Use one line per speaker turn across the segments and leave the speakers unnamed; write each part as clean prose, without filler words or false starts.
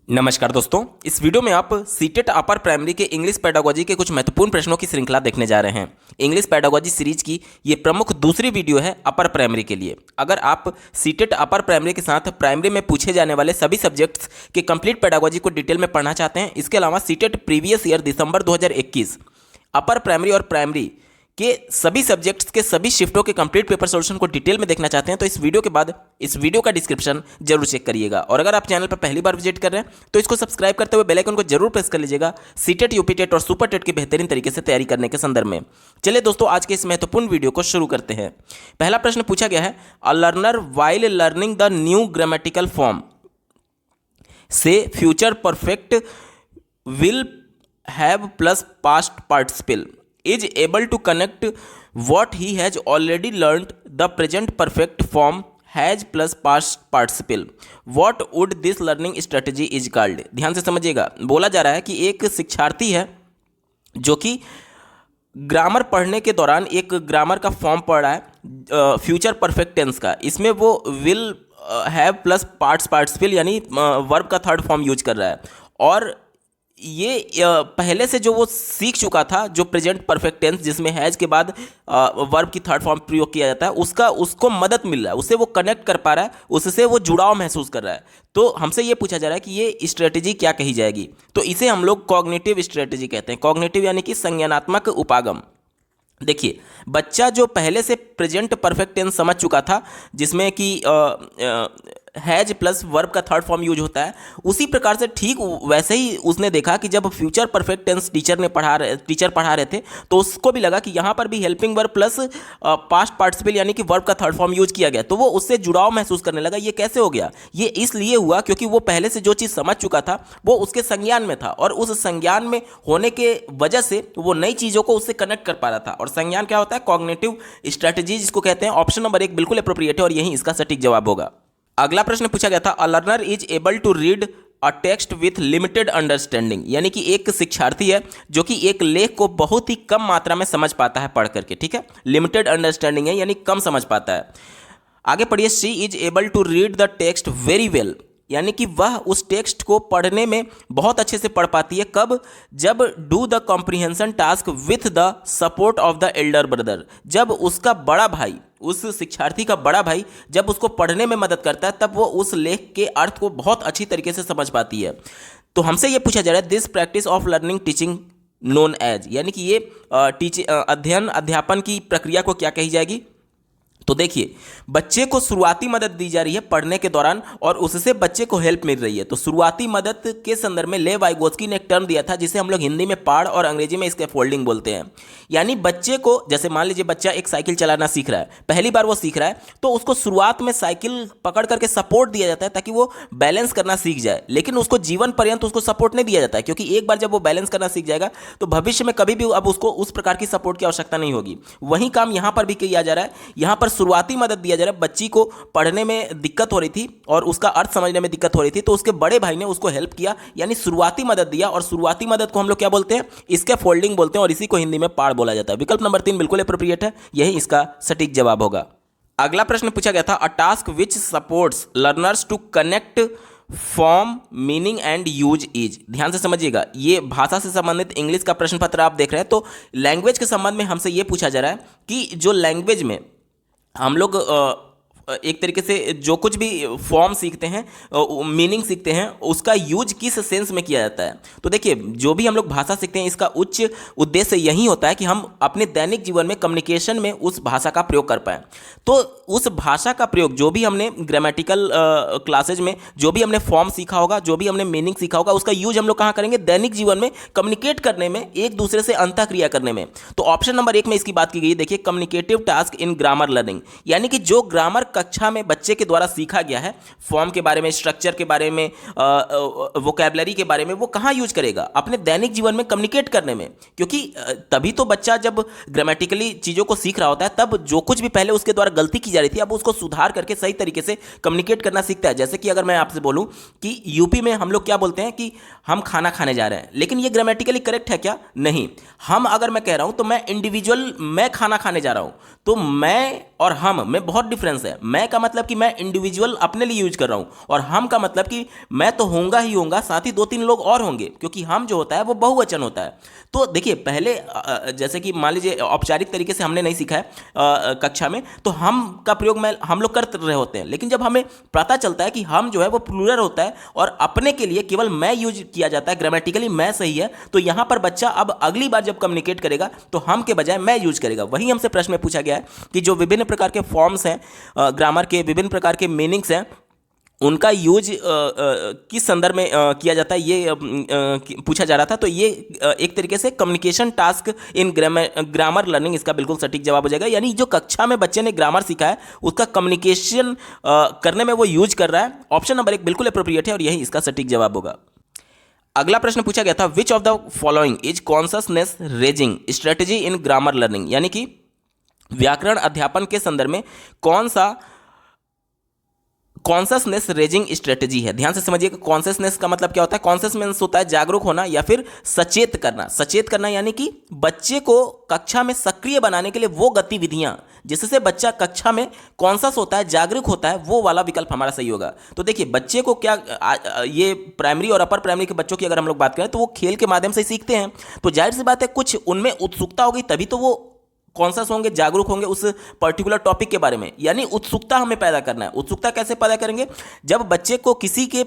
नमस्कार दोस्तों, इस वीडियो में आप सीटेट अपर प्राइमरी के इंग्लिश पेडागोजी के कुछ महत्वपूर्ण प्रश्नों की श्रृंखला देखने जा रहे हैं। इंग्लिश पेडागोजी सीरीज की ये प्रमुख दूसरी वीडियो है अपर प्राइमरी के लिए। अगर आप सीटेट अपर प्राइमरी के साथ प्राइमरी में पूछे जाने वाले सभी सब्जेक्ट्स के कंप्लीट पेडागोजी को डिटेल में पढ़ना चाहते हैं, इसके अलावा सीटेट प्रीवियस ईयर दिसंबर 2021 अपर प्राइमरी और प्राइमरी के सभी सब्जेक्ट्स के सभी शिफ्टों के कंप्लीट पेपर सॉल्यूशन को डिटेल में देखना चाहते हैं तो इस वीडियो के बाद इस वीडियो का डिस्क्रिप्शन जरूर चेक करिएगा। और अगर आप चैनल पर पहली बार विजिट कर रहे हैं तो इसको सब्सक्राइब करते हुए बेल आइकन को जरूर प्रेस कर लीजिएगा सीटेट, यूपीटेट और सुपर टेट की बेहतरीन तरीके से तैयारी करने के संदर्भ में। चलिए दोस्तों, आज के इस महत्वपूर्ण वीडियो को शुरू करते हैं। पहला प्रश्न पूछा गया है, a learner while learning the new grammatical form से future perfect will have plus past participle is able to connect what he has already learned the present perfect form has plus past participle what would this learning strategy is called। ध्यान से समझिएगा, बोला जा रहा है कि एक शिक्षार्थी है जो कि ग्रामर पढ़ने के दौरान एक ग्रामर का फॉर्म पढ़ रहा है फ्यूचर परफेक्ट टेंस का। इसमें वो विल हैव प्लस पार्टिसिपल यानी वर्ब का थर्ड फॉर्म यूज कर रहा है और ये पहले से जो वो सीख चुका था जो प्रेजेंट परफेक्ट टेंस जिसमें हैज के बाद वर्ब की थर्ड फॉर्म प्रयोग किया जाता है उसको मदद मिल रहा है, उससे वो कनेक्ट कर पा रहा है, उससे वो जुड़ाव महसूस कर रहा है। तो हमसे ये पूछा जा रहा है कि ये स्ट्रेटेजी क्या कही जाएगी, तो इसे हम लोग कॉग्निटिव स्ट्रेटेजी कहते हैं। कॉग्निटिव यानी कि संज्ञानात्मक उपागम। देखिए, बच्चा जो पहले से प्रेजेंट परफेक्ट टेंस समझ चुका था जिसमें कि हैज प्लस वर्ब का थर्ड फॉर्म यूज होता है, उसी प्रकार से ठीक वैसे ही उसने देखा कि जब फ्यूचर परफेक्ट टेंस टीचर पढ़ा रहे थे तो उसको भी लगा कि यहाँ पर भी helping verb plus past participle यानी कि वर्ब का थर्ड फॉर्म यूज किया गया, तो वो उससे जुड़ाव महसूस करने लगा। ये कैसे हो गया? ये इसलिए हुआ क्योंकि वो पहले से जो चीज़ समझ चुका था वो उसके संज्ञान में था और उस संज्ञान में होने के वजह से वो नई चीज़ों को उससे कनेक्ट कर पा रहा था। और संज्ञान क्या होता है? कॉग्निटिव स्ट्रेटेजी जिसको कहते हैं। ऑप्शन नंबर 1 बिल्कुल अप्रोप्रिएट है और यही इसका सटीक जवाब होगा। अगला प्रश्न पूछा गया था, a learner is able to read a text with limited understanding, यानी कि एक शिक्षार्थी है जो कि एक लेख को बहुत ही कम मात्रा में समझ पाता है पढ़ करके। ठीक है, लिमिटेड अंडरस्टैंडिंग है यानी कम समझ पाता है। आगे पढ़िए, she is able to read the text very well, यानी कि वह उस टेक्स्ट को पढ़ने में बहुत अच्छे से पढ़ पाती है। कब? जब do the comprehension task with the support of the Elder brother, जब उसका बड़ा भाई, उस शिक्षार्थी का बड़ा भाई जब उसको पढ़ने में मदद करता है तब वो उस लेख के अर्थ को बहुत अच्छी तरीके से समझ पाती है। तो हमसे ये पूछा जा रहा है, this practice of learning teaching known as, यानी कि ये अध्ययन अध्यापन की प्रक्रिया को क्या कही जाएगी? तो देखिए, बच्चे को शुरुआती मदद दी जा रही है पढ़ने के दौरान और उससे बच्चे को हेल्प मिल रही है। तो शुरुआती मदद के संदर्भ में लेव वाइगोत्स्की ने एक टर्म दिया था जिसे हम लोग हिंदी में पाढ़ और अंग्रेजी में स्कैफोल्डिंग बोलते हैं। यानी बच्चे को, जैसे मान लीजिए बच्चा एक साइकिल चलाना सीख रहा है, पहली बार वो सीख रहा है तो उसको शुरुआत में साइकिल पकड़ करके सपोर्ट दिया जाता है ताकि वो बैलेंस करना सीख जाए, लेकिन उसको जीवन पर्यंत उसको सपोर्ट नहीं दिया जाता है क्योंकि एक बार जब वो बैलेंस करना सीख जाएगा तो भविष्य में कभी भी अब उसको उस प्रकार की सपोर्ट की आवश्यकता नहीं होगी। वही काम यहाँ पर भी किया जा रहा है। यहाँ पर शुरुआती मदद दिया जा रहा है। बच्ची को पढ़ने में दिक्कत हो रही थी और उसका अर्थ समझने में दिक्कत हो रही थी तो उसके बड़े भाई ने उसको हेल्प किया, यानी शुरुआती मदद दिया। और शुरुआती मदद को हम लोग क्या बोलते हैं? इसके फोल्डिंग बोलते हैं और इसी को हिंदी में पाढ़ बोला जाता है। विकल्प नंबर 3 बिल्कुल एप्रोप्रिएट है, यही इसका सटीक जवाब होगा। अगला प्रश्न पूछा गया था, a task which supports learners to connect form meaning and use is. ध्यान से समझिएगा, ये भाषा से संबंधित इंग्लिश का प्रश्न पत्र आप देख रहे हैं। तो लैंग्वेज के संबंध में हमसे ये पूछा जा रहा है कि जो लैंग्वेज में हम लोग एक तरीके से जो कुछ भी फॉर्म सीखते हैं, मीनिंग सीखते हैं, उसका यूज किस सेंस में किया जाता है। तो देखिए, जो भी हम लोग भाषा सीखते हैं इसका उच्च उद्देश्य यही होता है कि हम अपने दैनिक जीवन में कम्युनिकेशन में उस भाषा का प्रयोग कर पाएँ। तो उस भाषा का प्रयोग जो भी हमने ग्रामेटिकल क्लासेज में जो भी हमने फॉर्म सीखा होगा, जो भी हमने मीनिंग सीखा होगा, उसका यूज हम लोग कहाँ करेंगे? दैनिक जीवन में कम्युनिकेट करने में, एक दूसरे से अंतःक्रिया करने में। तो ऑप्शन नंबर 1 में इसकी बात की गई। देखिए, communicative task in grammar learning, यानी कि जो ग्रामर कक्षा में बच्चे के द्वारा सीखा गया है, फॉर्म के बारे में, स्ट्रक्चर के बारे में, वोकैबुलरी के बारे में, वो कहाँ यूज करेगा? अपने दैनिक जीवन में कम्युनिकेट करने में। क्योंकि तभी तो बच्चा जब ग्रामेटिकली चीज़ों को सीख रहा होता है तब जो कुछ भी पहले उसके द्वारा गलती की जा रही थी अब उसको सुधार करके सही तरीके से कम्युनिकेट करना सीखता है। जैसे कि अगर मैं आपसे बोलूँ कि यूपी में हम लोग क्या बोलते हैं कि हम खाना खाने जा रहे हैं, लेकिन ये ग्रामेटिकली करेक्ट है क्या? नहीं। हम अगर मैं कह रहा हूँ तो मैं इंडिविजुअल, मैं खाना खाने जा रहा हूँ, तो मैं और हम में बहुत डिफरेंस है। मैं का मतलब कि मैं इंडिविजुअल अपने लिए यूज कर रहा हूं, और हम का मतलब कि मैं तो होऊंगा ही होऊंगा, साथ ही दो तीन लोग और होंगे, क्योंकि हम जो होता है वो बहुवचन होता है। तो देखिए पहले जैसे कि मान लीजिए औपचारिक तरीके से हमने नहीं सीखा है कक्षा में, तो हम का प्रयोग मैं हम लोग कर रहे होते हैं, लेकिन जब हमें पता चलता है कि हम जो है वो प्लूरल होता है और अपने के लिए केवल मैं यूज किया जाता है, ग्रामेटिकली मैं सही है, तो यहां पर बच्चा अब अगली बार जब कम्युनिकेट करेगा तो हम के बजाय मैं यूज करेगा। वही हमसे प्रश्न में पूछा गया है कि जो विभिन्न प्रकार के फॉर्म्स हैं ग्रामर के, विभिन्न प्रकार के मीनिंग्स हैं, उनका यूज किस संदर्भ में किया जाता है, ये पूछा जा रहा था। तो ये एक तरीके से communication task in grammar learning इसका बिल्कुल सटीक जवाब हो जाएगा। यानी जो कक्षा में बच्चे ने ग्रामर सीखा है उसका कम्युनिकेशन करने में वो यूज कर रहा है। ऑप्शन नंबर 1 बिल्कुल अप्रोप्रिएट है और यही इसका सटीक जवाब होगा। अगला प्रश्न पूछा गया था, which of the following is consciousness raising strategy in grammar learning, यानी कि व्याकरण अध्यापन के संदर्भ में कौन सा कॉन्शसनेस रेजिंग स्ट्रेटेजी है। ध्यान से समझिएगा, कॉन्शसनेस का मतलब क्या होता है। कॉन्शसनेस होता है जागरूक होना या फिर सचेत करना। सचेत करना यानी कि बच्चे को कक्षा में सक्रिय बनाने के लिए वो गतिविधियां जिससे बच्चा कक्षा में कॉन्शस होता है, जागरूक होता है, वो वाला विकल्प हमारा सही होगा। तो देखिए बच्चे को क्या ये प्राइमरी और अपर प्राइमरी के बच्चों की अगर हम लोग बात करें तो वो खेल के माध्यम से सीखते हैं, तो जाहिर सी बात है कुछ उनमें उत्सुकता होगी, तभी तो वो कॉन्शस होंगे, जागरूक होंगे उस पर्टिकुलर टॉपिक के बारे में। यानी उत्सुकता हमें पैदा करना है। उत्सुकता कैसे पैदा करेंगे? जब बच्चे को किसी के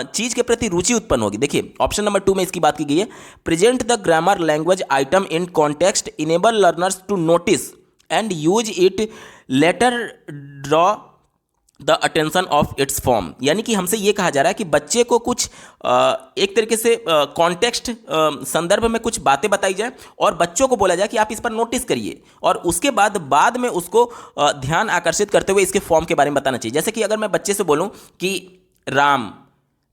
चीज के प्रति रुचि उत्पन्न होगी। देखिए ऑप्शन नंबर 2 में इसकी बात की गई है, present the grammar language item in context enable learners to notice and use it later draw the attention of its form. यानी कि हमसे ये कहा जा रहा है कि बच्चे को कुछ एक तरीके से कॉन्टेक्स्ट संदर्भ में कुछ बातें बताई जाए और बच्चों को बोला जाए कि आप इस पर नोटिस करिए, और उसके बाद में उसको ध्यान आकर्षित करते हुए इसके फॉर्म के बारे में बताना चाहिए। जैसे कि अगर मैं बच्चे से बोलूं कि राम,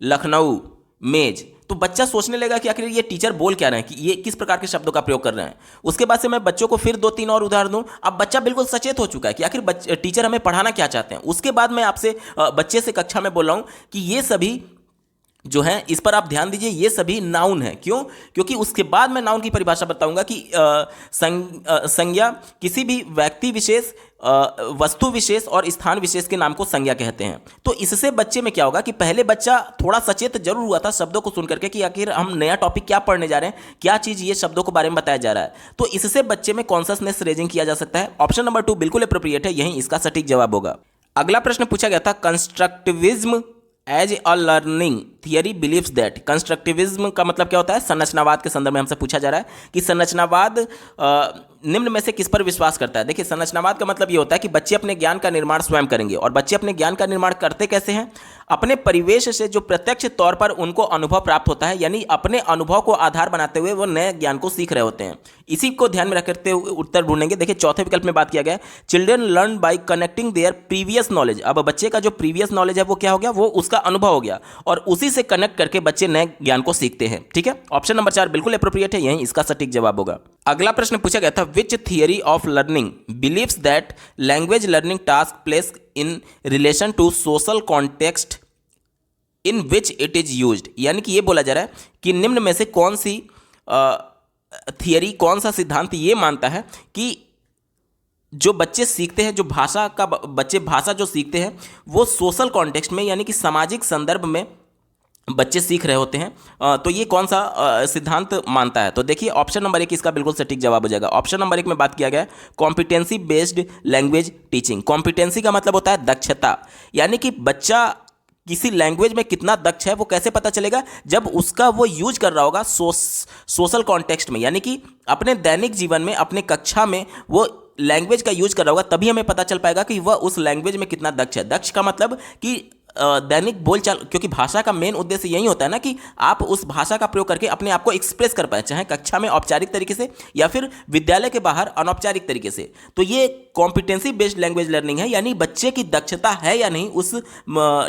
लखनऊ, मेज, तो बच्चा सोचने लगा कि आखिर ये टीचर बोल क्या रहे हैं, कि ये किस प्रकार के शब्दों का प्रयोग कर रहे हैं। उसके बाद से मैं बच्चों को फिर 2-3 और उदाहरण दूं। अब बच्चा बिल्कुल सचेत हो चुका है कि आखिर टीचर हमें पढ़ाना क्या चाहते हैं। उसके बाद मैं आपसे बच्चे से कक्षा में बोल रहा हूं कि ये सभी जो है इस पर आप ध्यान दीजिए, ये सभी नाउन है। क्यों? क्योंकि उसके बाद मैं नाउन की परिभाषा बताऊंगा कि संज्ञा किसी भी व्यक्ति विशेष, वस्तु विशेष और स्थान विशेष के नाम को संज्ञा कहते हैं। तो इससे बच्चे में क्या होगा कि पहले बच्चा थोड़ा सचेत जरूर हुआ था शब्दों को सुनकर के कि आखिर हम नया टॉपिक क्या पढ़ने जा रहे हैं, क्या चीज़ ये शब्दों के बारे में बताया जा रहा है। तो इससे बच्चे में कॉन्शसनेस रेजिंग किया जा सकता है। ऑप्शन नंबर 2 बिल्कुल अप्रोप्रिएट है, यही इसका सटीक जवाब होगा। अगला प्रश्न पूछा गया था, constructivism as a learning theory believes that. Constructivism का मतलब क्या होता है? संरचनावाद के संदर्भ में हमसे पूछा जा रहा है कि संरचनावाद निम्न में से किस पर विश्वास करता है। देखिए संरचनावाद का मतलब ये होता है कि बच्चे अपने ज्ञान का निर्माण स्वयं करेंगे, और बच्चे अपने ज्ञान का निर्माण करते कैसे हैं? अपने परिवेश से जो प्रत्यक्ष तौर पर उनको अनुभव प्राप्त होता है, यानी अपने अनुभव को आधार बनाते हुए वो नए ज्ञान को सीख रहे होते हैं। इसी को ध्यान में रखते हुए उत्तर ढूंढेंगे। देखिए चौथे विकल्प में बात किया गया है, children learn by connecting there previous knowledge. अब बच्चे का जो प्रीवियस नॉलेज है वो क्या हो गया? वो उसका अनुभव हो गया, और उसी से कनेक्ट करके बच्चे नए ज्ञान को सीखते हैं। ठीक है, ऑप्शन नंबर 4 बिल्कुल अप्रोप्रिएट है, यही इसका सटीक जवाब होगा। अगला प्रश्न पूछा गया था, which theory of learning believes that language learning task place in relation to social context in which it is used. यानी कि ये बोला जा रहा है कि निम्न में से कौन सी थियरी, कौन सा सिद्धांत ये मानता है कि जो बच्चे सीखते हैं, जो भाषा का बच्चे भाषा जो सीखते हैं वो सोशल कॉन्टेक्स्ट में, यानी कि सामाजिक संदर्भ में बच्चे सीख रहे होते हैं। तो ये कौन सा सिद्धांत मानता है? तो देखिए ऑप्शन नंबर 1 इसका बिल्कुल सटीक जवाब हो जाएगा। ऑप्शन नंबर 1 में बात किया गया है competency based language teaching. Competency का मतलब होता है दक्षता, यानी कि बच्चा किसी लैंग्वेज में कितना दक्ष है वो कैसे पता चलेगा? जब उसका वो यूज कर रहा होगा सोशल कॉन्टेक्स्ट में, यानी कि अपने दैनिक जीवन में, अपने कक्षा में वो लैंग्वेज का यूज कर रहा होगा, तभी हमें पता चल पाएगा कि वह उस लैंग्वेज में कितना दक्ष है। दक्ष का मतलब कि दैनिक बोलचाल, क्योंकि भाषा का मेन उद्देश्य यही होता है ना कि आप उस भाषा का प्रयोग करके अपने आप को एक्सप्रेस कर पाए, चाहे कक्षा में औपचारिक तरीके से या फिर विद्यालय के बाहर अनौपचारिक तरीके से। तो ये कॉम्पिटेंसी बेस्ड लैंग्वेज लर्निंग है, यानी बच्चे की दक्षता है या नहीं उस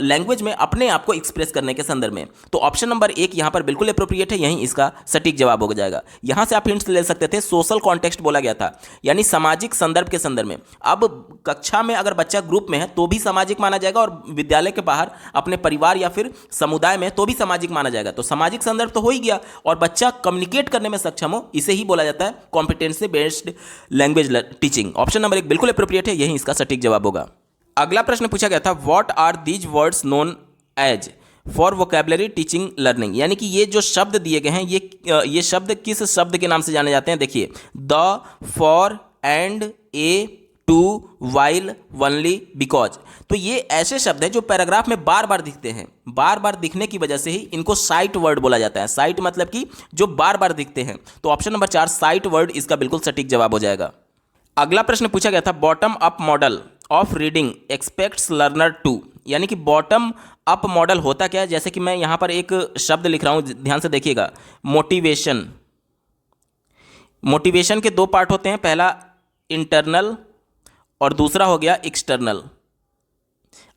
लैंग्वेज में अपने आप को एक्सप्रेस करने के संदर्भ में। तो ऑप्शन नंबर 1 यहाँ पर बिल्कुल अप्रोप्रिएट है, यही इसका सटीक जवाब हो जाएगा। यहाँ से आप हिंट्स ले सकते थे, सोशल कॉन्टेक्स्ट बोला गया था, यानी सामाजिक संदर्भ के संदर्भ में। अब कक्षा में अगर बच्चा ग्रुप में है तो भी सामाजिक माना जाएगा, और विद्यालय के बाहर अपने परिवार या फिर समुदाय में तो भी सामाजिक माना जाएगा। तो सामाजिक संदर्भ तो हो ही गया, और बच्चा कम्युनिकेट करने में सक्षम हो, इसे ही बोला जाता है competency based language teaching. Option number 1 बिल्कुल अप्रोप्रिएट है, यही इसका सटीक जवाब होगा। अगला प्रश्न पूछा गया था, what are these words known as for vocabulary teaching learning, यानी कि ये जो शब्द दिए गए हैं ये शब्द किस शब्द के नाम से जाने जाते हैं। देखिए, the, for, and, a, to, while, only, because. तो ये ऐसे शब्द हैं जो पैराग्राफ में बार बार दिखते हैं, बार बार दिखने की वजह से ही इनको साइट वर्ड बोला जाता है। साइट मतलब कि जो बार बार दिखते हैं। तो ऑप्शन नंबर 4 साइट वर्ड इसका बिल्कुल सटीक जवाब हो जाएगा। अगला प्रश्न पूछा गया था, bottom up model of reading expects learner to, यानी कि बॉटम अप मॉडल होता क्या है। जैसे कि मैं यहां पर एक शब्द लिख रहा हूं, ध्यान से देखिएगा, मोटिवेशन। मोटिवेशन के 2 पार्ट होते हैं, पहला इंटरनल और दूसरा हो गया एक्सटर्नल।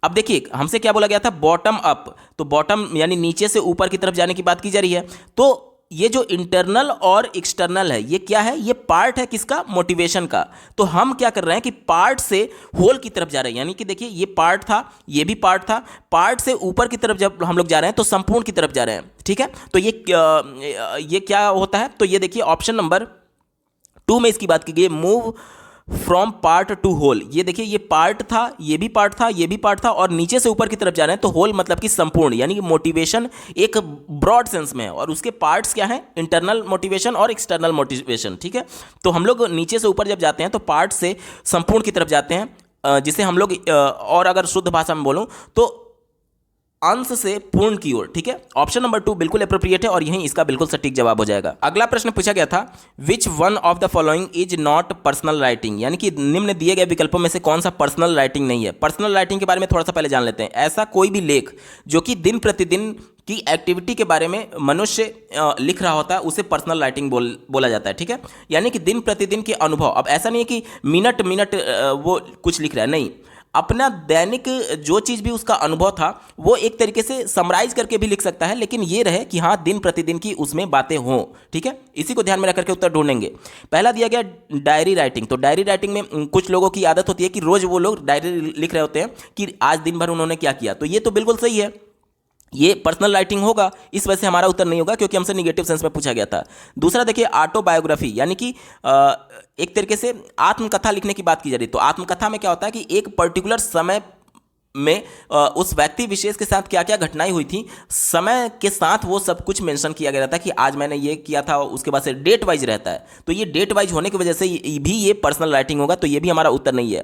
अब देखिए, हमसे क्या बोला गया था, बॉटम अप, तो बॉटम यानी नीचे से ऊपर की तरफ जाने की बात की जा रही है। तो ये जो इंटरनल और एक्सटर्नल है, ये क्या है, ये पार्ट है किसका, मोटिवेशन का। तो हम क्या कर रहे हैं कि पार्ट से होल की तरफ जा रहे हैं, यानी कि देखिए ये पार्ट था, ये भी पार्ट था, पार्ट से ऊपर की तरफ जब हम लोग जा रहे हैं तो संपूर्ण की तरफ जा रहे हैं। ठीक है, तो ये क्या होता है, तो ये देखिए ऑप्शन नंबर 2 में इसकी बात की गई, move from part to whole. ये देखिए, ये पार्ट था, ये भी पार्ट था, ये भी पार्ट था, और नीचे से ऊपर की तरफ जा रहे हैं तो होल मतलब कि संपूर्ण, यानी कि मोटिवेशन एक ब्रॉड सेंस में है, और उसके पार्ट्स क्या हैं, इंटरनल मोटिवेशन और एक्सटर्नल मोटिवेशन। ठीक है, तो हम लोग नीचे से ऊपर जब जाते हैं तो पार्ट से संपूर्ण की तरफ जाते हैं, जिसे हम लोग और अगर शुद्ध भाषा में बोलूं तो अंश से पूर्ण की ओर। ठीक है, ऑप्शन नंबर 2 बिल्कुल अप्रोप्रिएट है, और यही इसका बिल्कुल सटीक जवाब हो जाएगा। अगला प्रश्न पूछा गया था, which one of the following is not personal writing, यानी कि निम्न दिए गए विकल्पों में से कौन सा पर्सनल राइटिंग नहीं है। पर्सनल राइटिंग के बारे में थोड़ा सा पहले जान लेते हैं। ऐसा कोई भी लेख जो कि दिन प्रतिदिन की एक्टिविटी के बारे में मनुष्य लिख रहा होता है उसे पर्सनल राइटिंग बोला जाता है। ठीक है, यानी कि दिन प्रतिदिन के अनुभव, अब ऐसा नहीं है कि मिनट मिनट वो कुछ लिख रहा है, नहीं, अपना दैनिक जो चीज़ भी उसका अनुभव था वो एक तरीके से समराइज करके भी लिख सकता है, लेकिन ये रहे कि हाँ दिन प्रतिदिन की उसमें बातें हों। ठीक है, इसी को ध्यान में रख करके उत्तर ढूंढेंगे। पहला दिया गया डायरी राइटिंग। तो डायरी राइटिंग में कुछ लोगों की आदत होती है कि रोज वो लोग डायरी लिख रहे होते हैं कि आज दिन भर उन्होंने क्या किया। तो ये तो बिल्कुल सही है, ये पर्सनल राइटिंग होगा, इस वजह से हमारा उत्तर नहीं होगा क्योंकि हमसे निगेटिव सेंस में पूछा गया था। दूसरा देखिए, ऑटोबायोग्राफी, यानी कि एक तरीके से आत्मकथा लिखने की बात की जा रही है। तो आत्मकथा में क्या होता है कि एक पर्टिकुलर समय में उस व्यक्ति विशेष के साथ क्या क्या घटनाएं हुई थी, समय के साथ वो सब कुछ मेंशन किया गया रहता है कि आज मैंने ये किया था, उसके बाद से डेट वाइज रहता है। तो ये डेट वाइज होने की वजह से भी ये पर्सनल राइटिंग होगा, तो ये भी हमारा उत्तर नहीं है।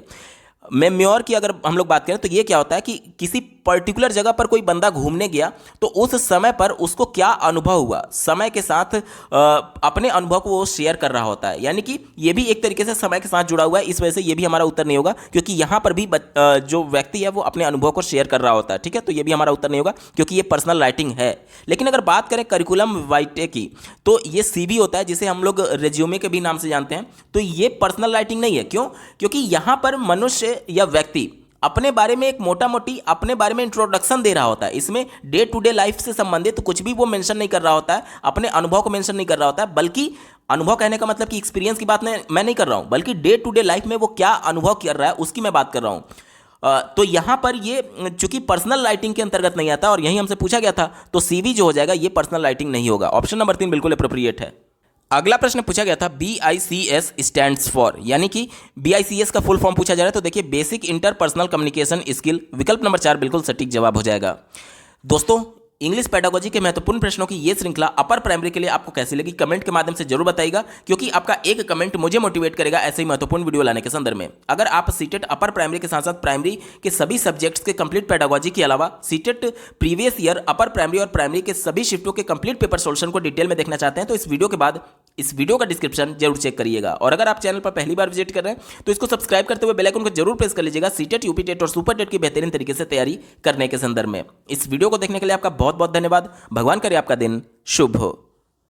मेम्योर की अगर हम लोग बात करें तो ये क्या होता है कि किसी पर्टिकुलर जगह पर कोई बंदा घूमने गया तो उस समय पर उसको क्या अनुभव हुआ, समय के साथ अपने अनुभव को वो शेयर कर रहा होता है, यानी कि ये भी एक तरीके से समय के साथ जुड़ा हुआ है। इस वजह से ये भी हमारा उत्तर नहीं होगा क्योंकि यहाँ पर भी जो व्यक्ति है वो अपने अनुभव को शेयर कर रहा होता है। ठीक है, तो ये भी हमारा उत्तर नहीं होगा क्योंकि ये पर्सनल राइटिंग है। लेकिन अगर बात करें करिकुलम वाइटे की तो ये CV होता है जिसे हम लोग रेज्यूमे के भी नाम से जानते हैं। तो ये पर्सनल राइटिंग नहीं है। क्यों? क्योंकि यहाँ पर मनुष्य या व्यक्ति अपने बारे में एक मोटा मोटी अपने बारे में इंट्रोडक्शन दे रहा होता है। इसमें डे टू डे लाइफ से संबंधित कुछ भी वो मेंशन नहीं कर रहा होता है, अपने अनुभव को मेंशन नहीं कर रहा होता है, बल्कि अनुभव कहने का मतलब कि एक्सपीरियंस की बात मैं नहीं कर रहा हूं, बल्कि डे टू डे लाइफ में वो क्या अनुभव कर रहा है उसकी मैं बात कर रहा हूं। तो यहां पर ये चूंकि पर्सनल राइटिंग के अंतर्गत नहीं आता और यही हमसे पूछा गया था, तो CV जो हो जाएगा ये पर्सनल राइटिंग नहीं होगा। ऑप्शन नंबर 3 बिल्कुल अप्रोप्रिएट है। अगला प्रश्न पूछा गया था BICS स्टैंड्स फॉर, यानी कि BICS का फुल फॉर्म पूछा जा रहा है। तो देखिए बेसिक इंटरपर्सनल कम्युनिकेशन स्किल, विकल्प नंबर 4 बिल्कुल सटीक जवाब हो जाएगा। दोस्तों, इंग्लिश पेडागोजी के महत्वपूर्ण प्रश्नों की ये श्रृंखला अपर प्राइमरी के लिए आपको कैसी लगी कमेंट के माध्यम से जरूर बताइएगा, क्योंकि आपका एक कमेंट मुझे मोटिवेट करेगा ऐसे ही महत्वपूर्ण वीडियो लाने के संदर्भ में। अगर आप सीटेट अपर प्राइमरी के साथ साथ प्राइमरी के सभी सब्जेक्ट्स के कंप्लीट पेडागोजी के अलावा CTET previous year upper primary और प्राइमरी के सभी शिफ्टों के कंप्लीट पेपर सोल्यूशन को डिटेल में देखना चाहते हैं तो इस वीडियो के बाद इस वीडियो का डिस्क्रिप्शन जरूर चेक करिएगा। और अगर आप चैनल पर पहली बार विजिट कर रहे हैं तो इसको सब्सक्राइब करते हुए बेल आइकन को जरूर प्रेस कर लीजिएगा सीटेट, यूपी टेट और सुपर टेट की बेहतरीन तरीके से तैयारी करने के संदर्भ में। इस वीडियो को देखने के लिए आपका बहुत बहुत धन्यवाद। भगवान करे आपका दिन शुभ हो।